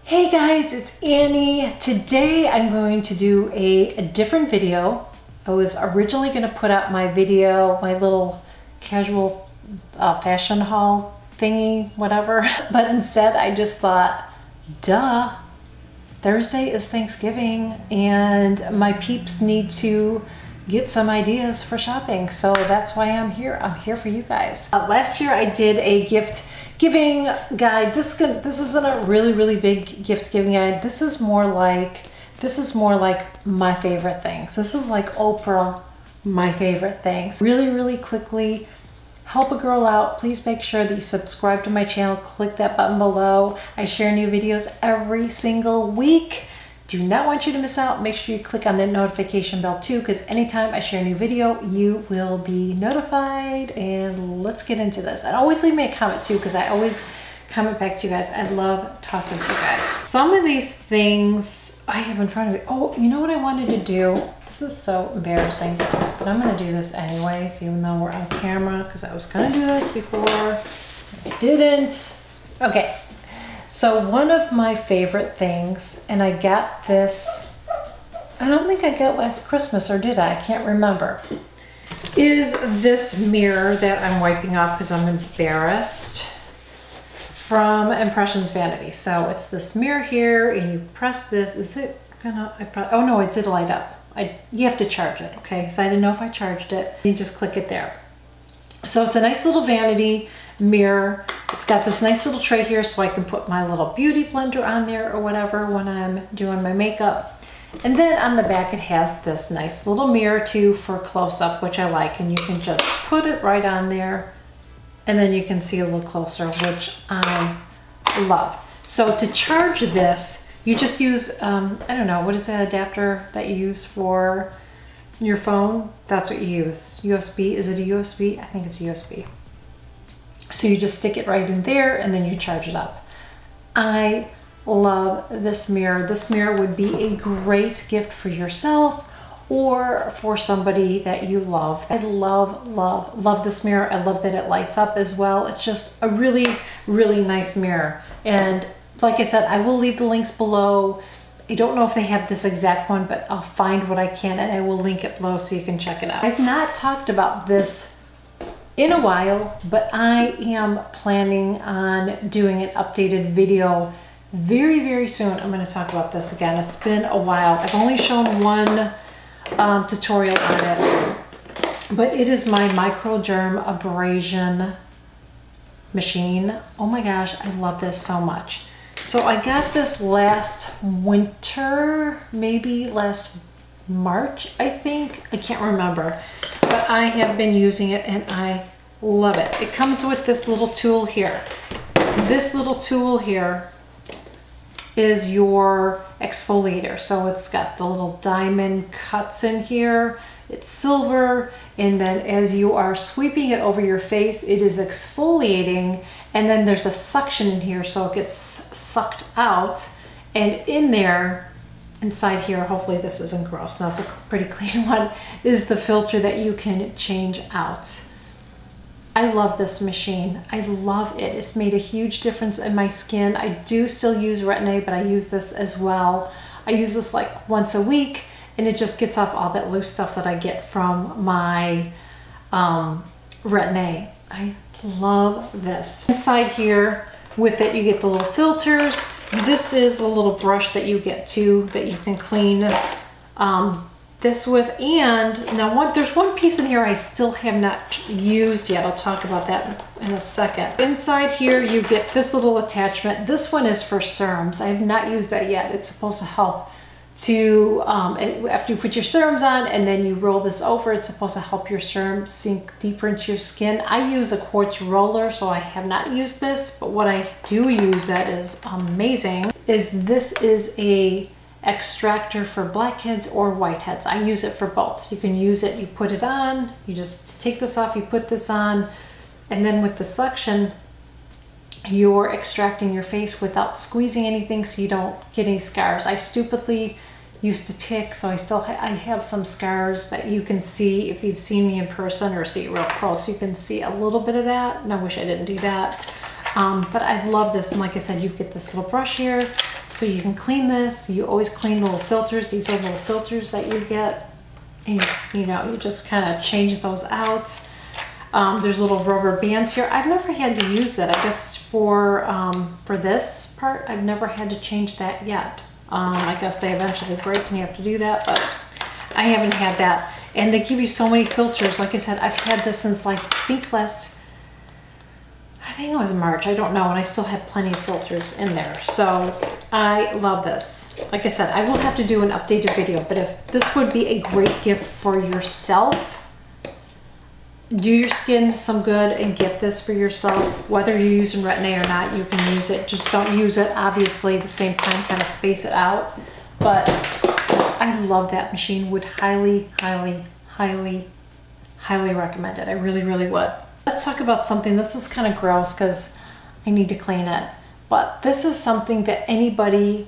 Hey guys, it's Annie. Today I'm going to do a different video. I was originally going to put out my video, my little casual fashion haul thingy, whatever. But instead I just thought, duh, Thursday is Thanksgiving and my peeps need to get some ideas for shopping. So that's why I'm here. I'm here for you guys. Last year I did a gift giving guide. This isn't a really big gift giving guide. This is more like my favorite things. This is like Oprah, my favorite things. Really quickly, help a girl out. Please make sure that you subscribe to my channel. Click that button below. I share new videos every single week. Do not want you to miss out. Make sure you click on that notification bell too, because anytime I share a new video, you will be notified. And let's get into this. And always leave me a comment too, because I always comment back to you guys. I love talking to you guys. Some of these things I have in front of me. Oh, you know what I wanted to do? This is so embarrassing, but I'm gonna do this anyways, even though we're on camera, because I was gonna do this before. I didn't. Okay. So one of my favorite things, and I got this, I don't think I got last Christmas, or did I? I can't remember, is this mirror that I'm wiping off because I'm embarrassed, from Impressions Vanity. So it's this mirror here, and you press this. Is it gonna, oh no, it did light up. You have to charge it, okay? So I didn't know if I charged it. You just click it there. So it's a nice little vanity mirror. It's got this nice little tray here so I can put my little beauty blender on there or whatever when I'm doing my makeup. And then on the back it has this nice little mirror too for close-up, which I like, and you can just put it right on there and then you can see a little closer, which I love. So to charge this, you just use, I don't know, what is that adapter that you use for your phone? That's what you use. USB, is it a USB? I think it's USB. So you just stick it right in there and then you charge it up. I love this mirror. This mirror would be a great gift for yourself or for somebody that you love. I love this mirror. I love that it lights up as well. It's just a really nice mirror. And like I said, I will leave the links below. I don't know if they have this exact one, but I'll find what I can and I will link it below so you can check it out. I've not talked about this in a while, but I am planning on doing an updated video very soon. I'm going to talk about this again. It's been a while. I've only shown one tutorial on it, but it is my microderm abrasion machine. Oh my gosh, I love this so much. So I got this last winter, maybe last March, I think. I can't remember, but I have been using it and I love it. It comes with this little tool here. This little tool here is your exfoliator. So it's got the little diamond cuts in here. It's silver, and then as you are sweeping it over your face, it is exfoliating, and then there's a suction in here so it gets sucked out, and in there, inside here, hopefully this isn't gross, no, it's a pretty clean one, is the filter that you can change out. I love this machine. I love it. It's made a huge difference in my skin. I do still use Retin-A, but I use this as well. I use this like once a week, and it just gets off all that loose stuff that I get from my Retin-A. I love this. Inside here with it, you get the little filters. This is a little brush that you get too, that you can clean this with. And now there's one piece in here I still have not used yet. I'll talk about that in a second. Inside here you get this little attachment. This one is for serums. I have not used that yet. It's supposed to help to, after you put your serums on and then you roll this over, it's supposed to help your serum sink deeper into your skin. I use a quartz roller, so I have not used this, but what I do use that is amazing is this is a extractor for blackheads or whiteheads. I use it for both. So you can use it, you put it on, you just take this off, you put this on, and then with the suction, you're extracting your face without squeezing anything so you don't get any scars. I stupidly used to pick, so I have some scars that you can see if you've seen me in person or see it real close. You can see a little bit of that, and I wish I didn't do that. But I love this, and like I said, you get this little brush here, So you can clean this. You always clean little filters. These are little filters that you get, and you just kind of change those out. There's little rubber bands here. I've never had to use that. I guess for this part, I've never had to change that yet. I guess they eventually break and you have to do that, but I haven't had that. And they give you so many filters. Like I said, I've had this since like, I think it was March, I don't know, and I still have plenty of filters in there. So I love this. Like I said, I will have to do an updated video, but if this would be a great gift for yourself, do your skin some good and get this for yourself. Whether you're using Retin-A or not, you can use it. Just don't use it, obviously, at the same time, kind of space it out. But I love that machine. Would highly, highly, highly, highly recommend it. I really, really would. Let's talk about something. This is kind of gross because I need to clean it. But this is something that anybody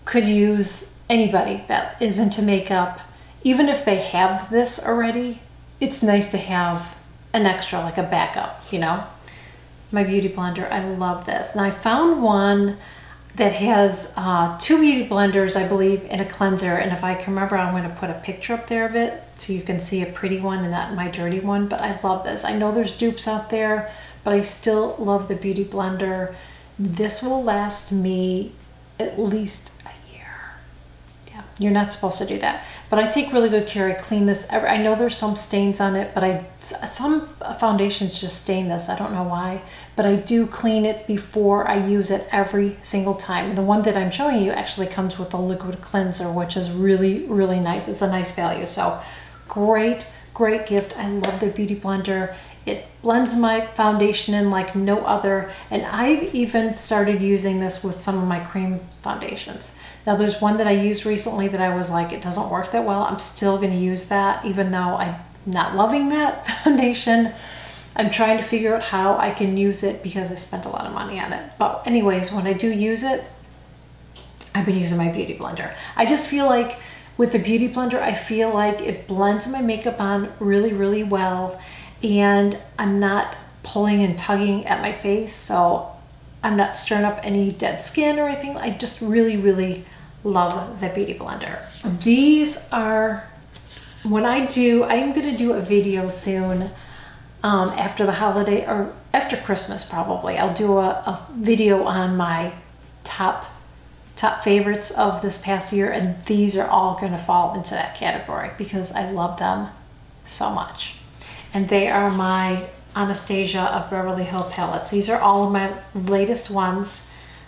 could use, anybody that is into makeup. Even if they have this already, it's nice to have an extra, like a backup, you know? My beauty blender, I love this. And I found one that has 2 beauty blenders, I believe, and a cleanser. And if I can remember, I'm gonna put a picture up there of it so you can see a pretty one and not my dirty one. But I love this. I know there's dupes out there, but I still love the beauty blender. This will last me at least a year. Yeah, you're not supposed to do that. But I take really good care. I clean this. I know there's some stains on it, but some foundations just stain this. I don't know why, but I do clean it before I use it every single time. And the one that I'm showing you actually comes with a liquid cleanser, which is really, really nice. It's a nice value. So great, great gift. I love the beauty blender. It blends my foundation in like no other. And I've even started using this with some of my cream foundations. Now there's one that I used recently that I was like, it doesn't work that well. I'm still gonna use that even though I'm not loving that foundation. I'm trying to figure out how I can use it because I spent a lot of money on it. But anyways, when I do use it, I've been using my beauty blender. I just feel like with the beauty blender, I feel like it blends my makeup on really, really well. And I'm not pulling and tugging at my face, so I'm not stirring up any dead skin or anything. I just really, really love the beauty blender. These are, I'm gonna do a video soon after the holiday or after Christmas probably. I'll do a video on my top favorites of this past year, and these are all gonna fall into that category because I love them so much. And they are my Anastasia of Beverly Hills palettes. These are all of my latest ones.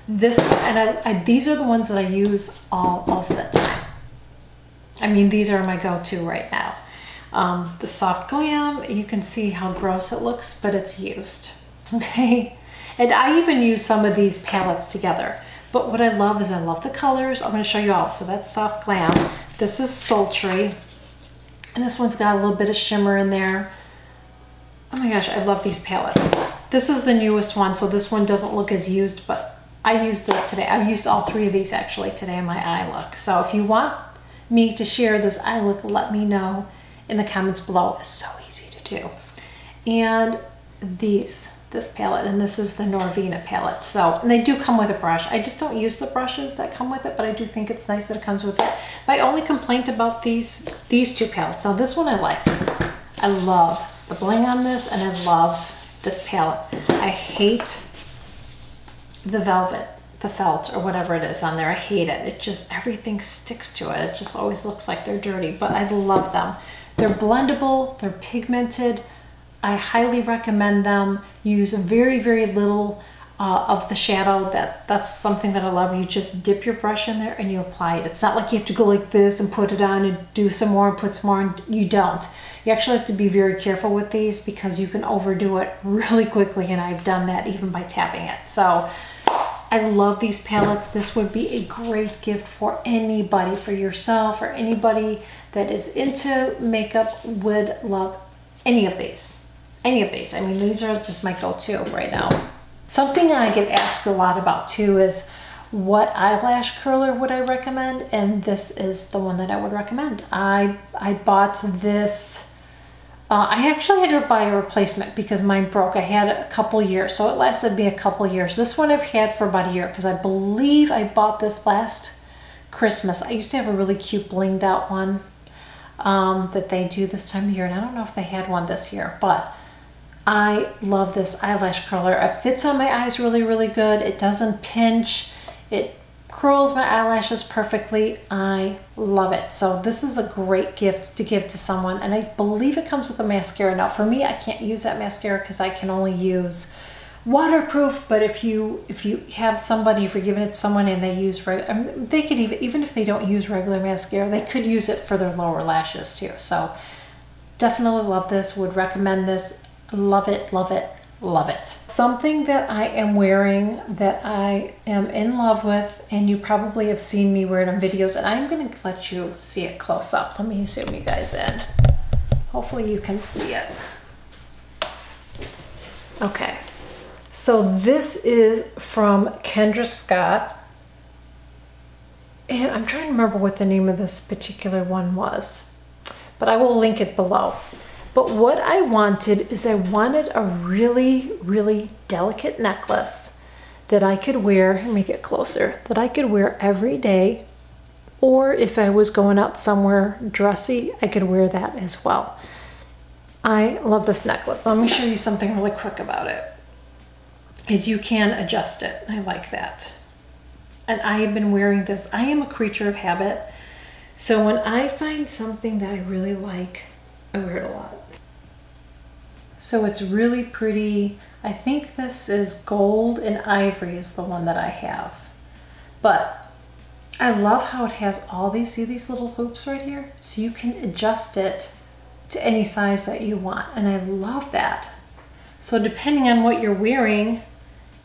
These are the ones that I use all of the time. I mean, these are my go-to right now. The Soft Glam, you can see how gross it looks, but it's used, okay? And I even use some of these palettes together. But what I love is I love the colors. I'm gonna show you all. So that's Soft Glam. This is Sultry. And this one's got a little bit of shimmer in there. Oh my gosh, I love these palettes. This is the newest one, so this one doesn't look as used, but I used this today. I've used all 3 of these actually today in my eye look. So if you want me to share this eye look, let me know in the comments below. It's so easy to do. And this palette, and this is the Norvina palette. So, and they do come with a brush. I just don't use the brushes that come with it, but I do think it's nice that it comes with it. My only complaint about these 2 palettes. So this one I like. I love the bling on this, and I love this palette. I hate the velvet, the felt, or whatever it is on there. I hate it. It just, everything sticks to it. It just always looks like they're dirty, but I love them. They're blendable, they're pigmented. I highly recommend them. Use very, very little of the shadow. That's something that I love. You just dip your brush in there and you apply it. It's not like you have to go like this and put it on and do some more and put some more, and you don't. You actually have to be very careful with these because you can overdo it really quickly, and I've done that even by tapping it. So I love these palettes. This would be a great gift for anybody, for yourself or anybody that is into makeup would love any of these. Any of these. I mean, these are just my go-to right now. Something I get asked a lot about too is what eyelash curler would I recommend, and this is the one that I would recommend. I bought this I actually had to buy a replacement because mine broke. I had it a couple years, so it lasted me a couple years. This one I've had for about a year because I believe I bought this last Christmas. I used to have a really cute blinged out one that they do this time of year, and I don't know if they had one this year, but I love this eyelash curler. It fits on my eyes really, really good. It doesn't pinch. It curls my eyelashes perfectly. I love it. So this is a great gift to give to someone, and I believe it comes with a mascara. Now for me, I can't use that mascara because I can only use waterproof, but if you have somebody, if you're giving it to someone and they use they could even if they don't use regular mascara, they could use it for their lower lashes too. So definitely love this, would recommend this. Love it, love it, love it. Something that I am wearing that I am in love with, and you probably have seen me wear it in videos, and I'm going to let you see it close up. Let me zoom you guys in. Hopefully you can see it. Okay, so this is from Kendra Scott, and I'm trying to remember what the name of this particular one was, but I will link it below. But what I wanted is I wanted a really, really delicate necklace that I could wear, let me get closer, that I could wear every day, or if I was going out somewhere dressy, I could wear that as well. I love this necklace. Let me show you something really quick about it. Is you can adjust it. I like that. And I have been wearing this. I am a creature of habit. So when I find something that I really like, I wear it a lot. So it's really pretty. I think this is gold and ivory is the one that I have. But I love how it has all these, see these little hoops right here? So you can adjust it to any size that you want. And I love that. So depending on what you're wearing,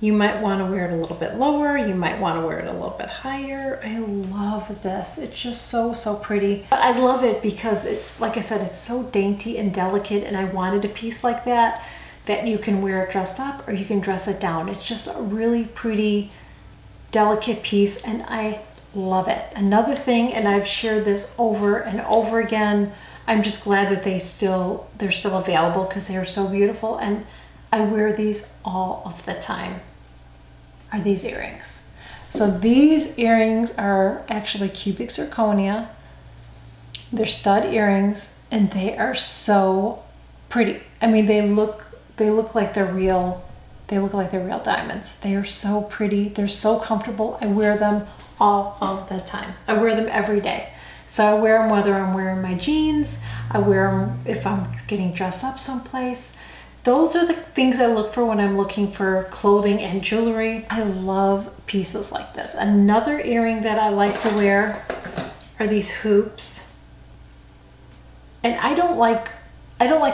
you might want to wear it a little bit lower. You might want to wear it a little bit higher. I love this. It's just so, so pretty. But I love it because it's, like I said, it's so dainty and delicate, and I wanted a piece like that you can wear it dressed up or you can dress it down. It's just a really pretty, delicate piece, and I love it. Another thing, and I've shared this over and over again, I'm just glad that they're still available because they are so beautiful, and I wear these all of the time, are these earrings. So these earrings are actually cubic zirconia. They're stud earrings, and they are so pretty. I mean, they look like they're real. They look like they're real diamonds. They are so pretty. They're so comfortable. I wear them all of the time. I wear them every day. So I wear them whether I'm wearing my jeans. I wear them if I'm getting dressed up someplace. Those are the things I look for when I'm looking for clothing and jewelry. I love pieces like this. Another earring that I like to wear are these hoops. And I don't like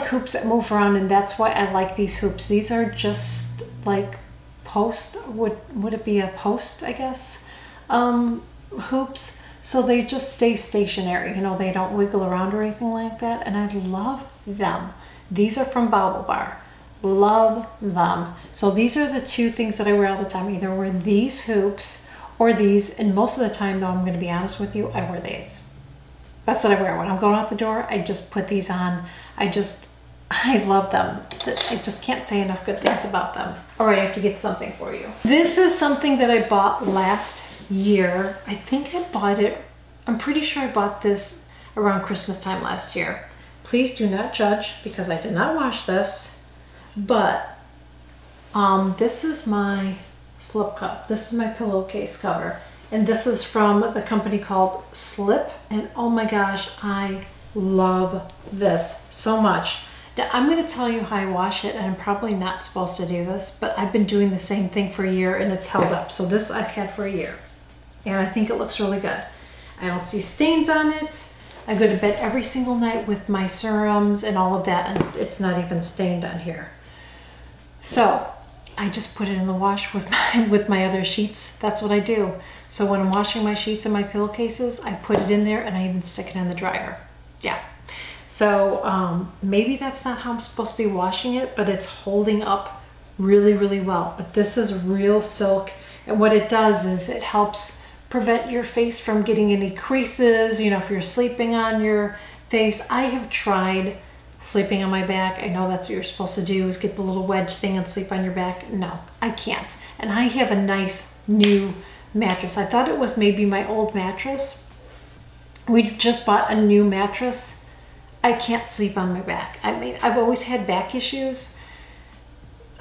hoops that move around, and that's why I like these hoops. These are just like post, would it be a post, I guess, hoops. So they just stay stationary, you know, they don't wiggle around or anything like that, and I love them. These are from Bobble Bar. Love them. So these are the two things that I wear all the time. Either wear these hoops or these, and most of the time though, I'm going to be honest with you, I wear these. That's what I wear. When I'm going out the door, I just put these on. I love them. I just can't say enough good things about them. All right, I have to get something for you. This is something that I bought last year. I think I bought it, I'm pretty sure I bought this around Christmas time last year. Please do not judge because I did not wash this, but this is my slip cup. This is my pillowcase cover, and this is from the company called Slip, and oh my gosh, I love this so much. Now, I'm going to tell you how I wash it, and I'm probably not supposed to do this, but I've been doing the same thing for a year and it's held up. So this I've had for a year, and I think it looks really good. I don't see stains on it. I go to bed every single night with my serums and all of that, and it's not even stained on here. So I just put it in the wash with my other sheets. That's what I do. So when I'm washing my sheets and my pillowcases, I put it in there, and I even stick it in the dryer. Yeah. So maybe that's not how I'm supposed to be washing it, but it's holding up really, really well. But this is real silk, and what it does is it helps prevent your face from getting any creases, you know, if you're sleeping on your face. I have tried sleeping on my back. I know that's what you're supposed to do, is get the little wedge thing and sleep on your back. No, I can't. And I have a nice new mattress. I thought it was maybe my old mattress. We just bought a new mattress. I can't sleep on my back. I mean, I've always had back issues.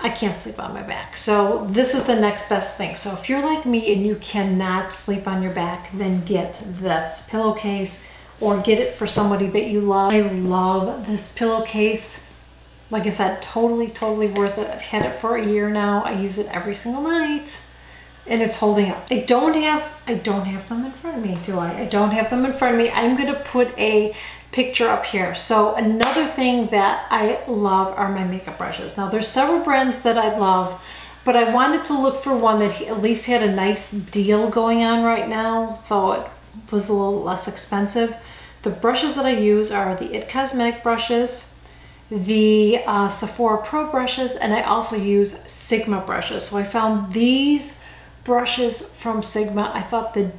I can't sleep on my back. So this is the next best thing. So if you're like me and you cannot sleep on your back, then get this pillowcase or get it for somebody that you love. I love this pillowcase. Like I said, totally, totally worth it. I've had it for a year now. I use it every single night and it's holding up. I don't have them in front of me, do I? I don't have them in front of me. I'm gonna put a picture up here. So another thing that I love are my makeup brushes. Now there's several brands that I love, but I wanted to look for one that at least had a nice deal going on right now, so it was a little less expensive. The brushes that I use are the It Cosmetic brushes, the Sephora Pro brushes, and I also use Sigma brushes. So I found these brushes from Sigma. I thought the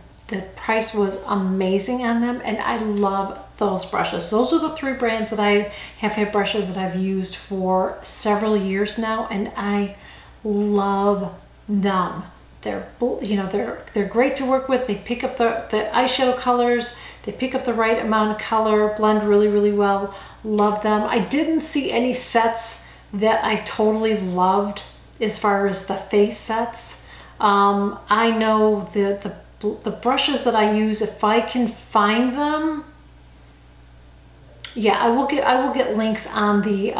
price was amazing on them, and I love those brushes. Those are the three brands that I have had brushes that I've used for several years now, and I love them. They're, you know, they're great to work with. They pick up the eyeshadow colors. They pick up the right amount of color, blend really, really well. Love them. I didn't see any sets that I totally loved as far as the face sets. I know the brushes that I use, if I can find them, yeah, I will get links on the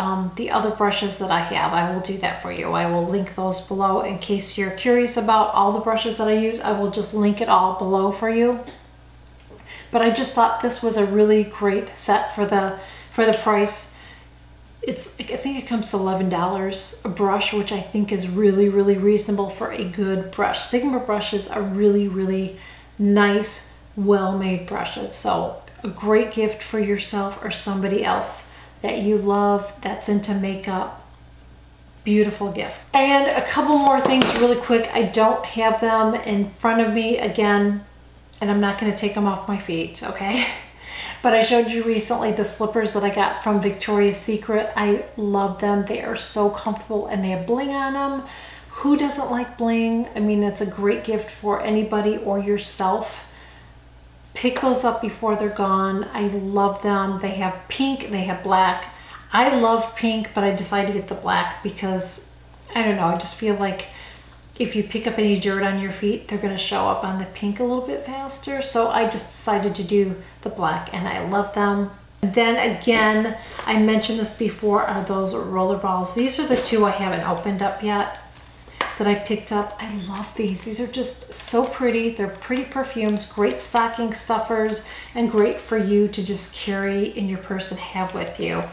other brushes that I have. I will do that for you. I will link those below in case you're curious about all the brushes that I use. I will just link it all below for you. But I just thought this was a really great set for the price. I think it comes to $11 a brush, which I think is really, really reasonable for a good brush. Sigma brushes are really, really nice, well-made brushes. So a great gift for yourself or somebody else that you love that's into makeup. Beautiful gift. And a couple more things really quick. I don't have them in front of me again, and I'm not going to take them off my feet, okay? But I showed you recently the slippers that I got from Victoria's Secret. I love them. They are so comfortable and they have bling on them. Who doesn't like bling? I mean, that's a great gift for anybody or yourself. Pick those up before they're gone. I love them. They have pink, they have black. I love pink, but I decided to get the black because, I don't know, I just feel like if you pick up any dirt on your feet, they're gonna show up on the pink a little bit faster. So I just decided to do the black and I love them. And then again, I mentioned this before, are those roller balls. These are the two I haven't opened up yet that I picked up. I love these. These are just so pretty. They're pretty perfumes, great stocking stuffers, and great for you to just carry in your purse and have with you.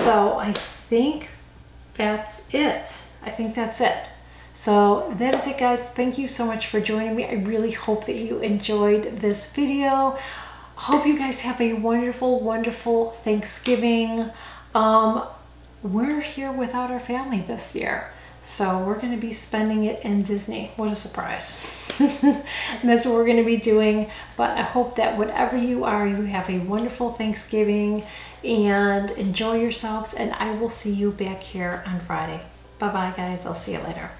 So I think that's it. I think that's it. So that is it, guys. Thank you so much for joining me. I really hope that you enjoyed this video. Hope you guys have a wonderful, wonderful Thanksgiving. We're here without our family this year, so we're going to be spending it in Disney. What a surprise. And that's what we're going to be doing. But I hope that whatever you are, you have a wonderful Thanksgiving and enjoy yourselves, and I will see you back here on Friday. Bye-bye, guys. I'll see you later.